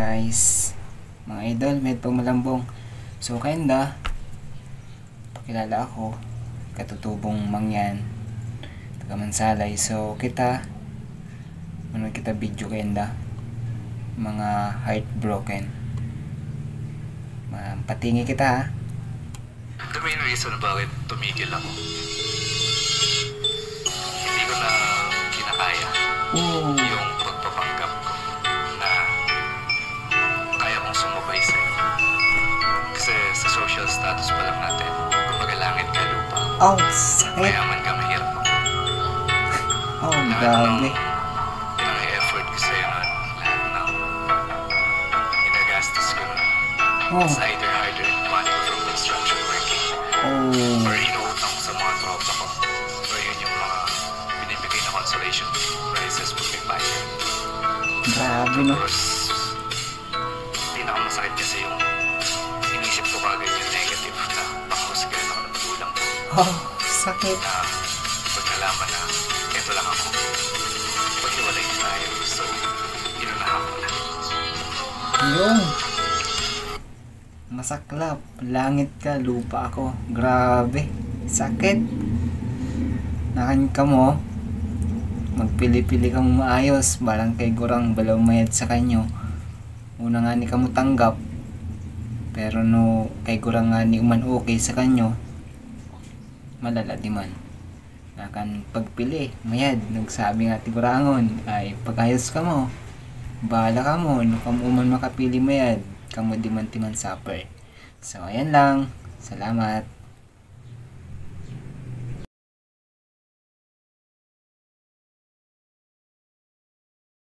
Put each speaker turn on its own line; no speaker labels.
guys, mga idol, med pagmalambong. So kanda pakilala ako, katutubong mangyan taga Mansalay. So kita manood kita video kanda mga heartbroken, patingi kita ha.
The main reason bakit tumigil ako, hindi ko na kinakaya yung pagpapanggap ko na kaya kong sumubay sa'yo. Kasi sa social status pa lang natin, kumbaga langit ka lupa.
Oh, sakit.
Mayaman ka, mahirap ako.
Oh, grabe.
Ilang effort ko sa'yo nun, lahat ng ginagastos ko nun. It's either harder money from construction working, or inuutang ko sa mga tropa ko, or yun yung mga binibigay na consolation prices pag may bayad.
Grabe no.
Tapos pinakamasakit kasi yung inisip ko kagad yung negative na panghusga ng magulang ko,
Oh, sakit.
na pag nalaman na eto lang ako, pag hiwalay na tayo, so inunahan ko na.
Yung masaklap, langit ka, lupa ako. Grabe, sakit. Nakan ka mo, magpili-pili kang maayos, balang kay gurang balaw mayad sa kanyo. Una nga ni kamo tanggap, pero no kay gurang nga ni uman okay sa kanyo, malala di man. Nakan pagpili, mayad, nagsabi nga ti gurangon, ay pagayos ka mo, bahala ka mo, no kamo uman makapili mayad, kamo di man timan supper. So ayan lang, salamat.